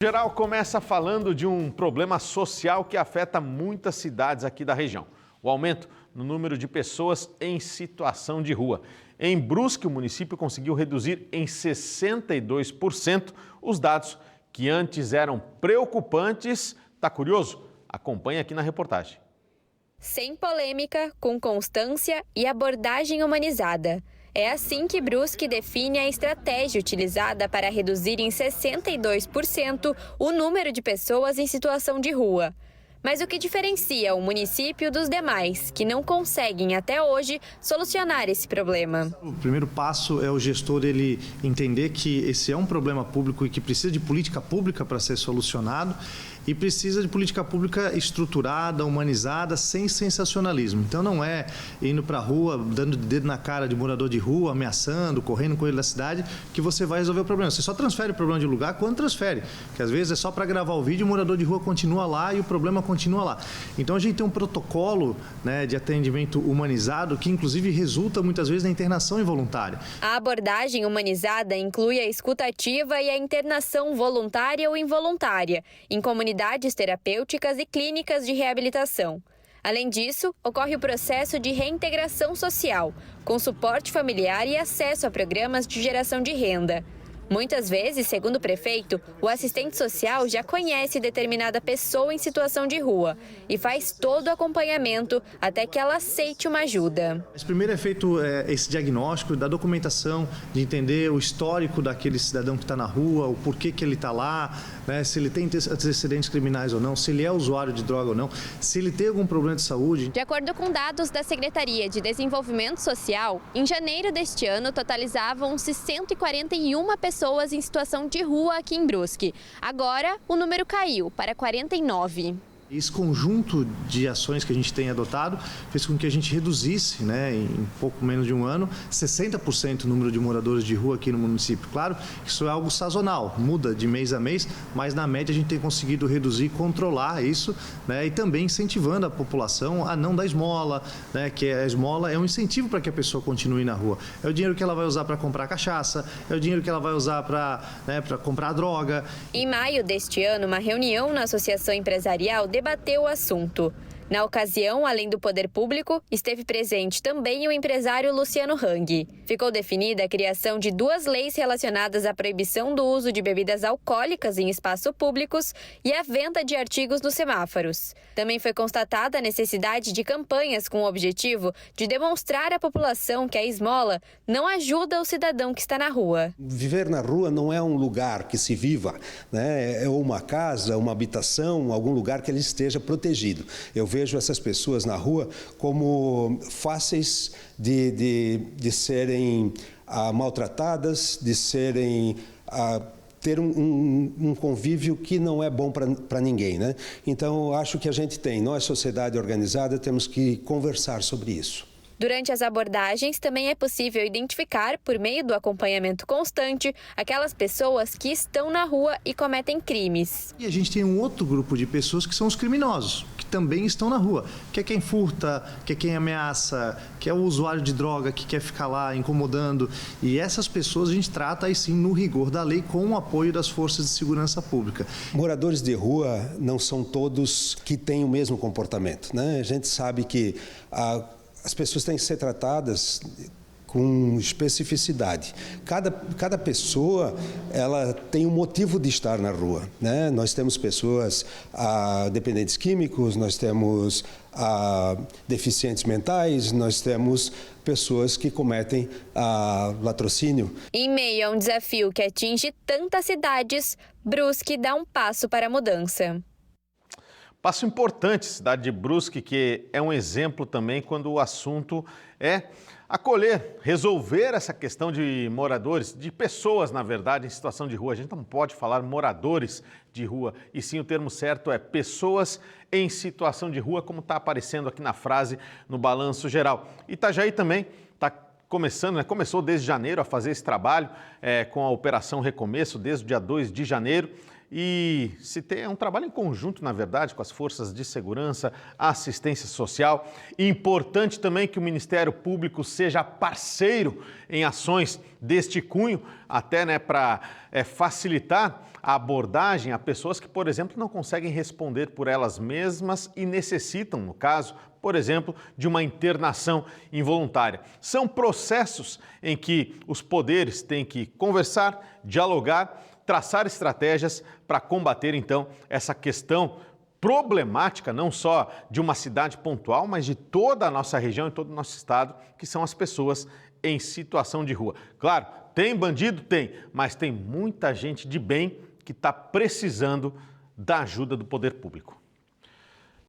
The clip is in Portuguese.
Geral começa falando de um problema social que afeta muitas cidades aqui da região. O aumento no número de pessoas em situação de rua. Em Brusque, o município conseguiu reduzir em 62% os dados que antes eram preocupantes. Tá curioso? Acompanhe aqui na reportagem. Sem polêmica, com constância e abordagem humanizada. É assim que Brusque define a estratégia utilizada para reduzir em 62% o número de pessoas em situação de rua. Mas o que diferencia o município dos demais, que não conseguem até hoje solucionar esse problema? O primeiro passo é o gestor ele entender que esse é um problema público e que precisa de política pública para ser solucionado e precisa de política pública estruturada, humanizada, sem sensacionalismo. Então não é indo para a rua, dando dedo na cara de morador de rua, ameaçando, correndo com ele da cidade, que você vai resolver o problema. Você só transfere o problema de lugar quando transfere, que às vezes é só para gravar o vídeo e o morador de rua continua lá e o problema continua lá. Então a gente tem um protocolo, né, de atendimento humanizado que inclusive resulta muitas vezes na internação involuntária. A abordagem humanizada inclui a escuta ativa e a internação voluntária ou involuntária em comunidades terapêuticas e clínicas de reabilitação. Além disso, ocorre o processo de reintegração social, com suporte familiar e acesso a programas de geração de renda. Muitas vezes, segundo o prefeito, o assistente social já conhece determinada pessoa em situação de rua e faz todo o acompanhamento até que ela aceite uma ajuda. Mas primeiro é feito esse diagnóstico da documentação, de entender o histórico daquele cidadão que está na rua, o porquê que ele está lá, né, se ele tem antecedentes criminais ou não, se ele é usuário de droga ou não, se ele tem algum problema de saúde. De acordo com dados da Secretaria de Desenvolvimento Social, em janeiro deste ano totalizavam-se 141 pessoas em situação de rua aqui em Brusque. Agora, o número caiu para 49. Esse conjunto de ações que a gente tem adotado fez com que a gente reduzisse, né, em pouco menos de um ano, 60% o número de moradores de rua aqui no município. Claro, isso é algo sazonal, muda de mês a mês, mas na média a gente tem conseguido reduzir, controlar isso, né, e também incentivando a população a não dar esmola, né, que a esmola é um incentivo para que a pessoa continue na rua. É o dinheiro que ela vai usar para comprar cachaça, é o dinheiro que ela vai usar para comprar droga. Em maio deste ano, uma reunião na Associação Empresarial debateu o assunto. Na ocasião, além do poder público, esteve presente também o empresário Luciano Hang. Ficou definida a criação de 2 leis relacionadas à proibição do uso de bebidas alcoólicas em espaços públicos e a venda de artigos nos semáforos. Também foi constatada a necessidade de campanhas com o objetivo de demonstrar à população que a esmola não ajuda o cidadão que está na rua. Viver na rua não é um lugar que se viva, né? É uma casa, uma habitação, algum lugar que ele esteja protegido. Eu vejo essas pessoas na rua como fáceis de serem maltratadas, de serem ter um convívio que não é bom para ninguém, né? Então, acho que a gente nós, sociedade organizada, temos que conversar sobre isso. Durante as abordagens, também é possível identificar, por meio do acompanhamento constante, aquelas pessoas que estão na rua e cometem crimes. E a gente tem um outro grupo de pessoas que são os criminosos, que também estão na rua, que é quem furta, que é quem ameaça, que é o usuário de droga, que quer ficar lá incomodando. E essas pessoas a gente trata aí sim no rigor da lei com o apoio das forças de segurança pública. Moradores de rua não são todos que têm o mesmo comportamento, né? A gente sabe que as pessoas têm que ser tratadas com especificidade. Cada pessoa, ela tem um motivo de estar na rua, né? Nós temos pessoas dependentes químicos, nós temos deficientes mentais, nós temos pessoas que cometem latrocínio. Em meio a um desafio que atinge tantas cidades, Brusque dá um passo para a mudança. Passo importante, cidade de Brusque, que é um exemplo também quando o assunto é acolher, resolver essa questão de moradores, de pessoas, na verdade, em situação de rua. A gente não pode falar moradores de rua, e sim o termo certo é pessoas em situação de rua, como está aparecendo aqui na frase no balanço geral. Itajaí também está começando, né? Começou desde janeiro a fazer esse trabalho com a Operação Recomeço, desde o dia 2 de janeiro. e se tem um trabalho em conjunto, na verdade, com as forças de segurança, assistência social. Importante também que o Ministério Público seja parceiro em ações deste cunho, até para facilitar a abordagem a pessoas que, por exemplo, não conseguem responder por elas mesmas e necessitam, no caso, por exemplo, de uma internação involuntária. São processos em que os poderes têm que conversar, dialogar, traçar estratégias para combater, então, essa questão problemática, não só de uma cidade pontual, mas de toda a nossa região e todo o nosso estado, que são as pessoas em situação de rua. Claro, tem bandido? Tem, mas tem muita gente de bem que está precisando da ajuda do poder público.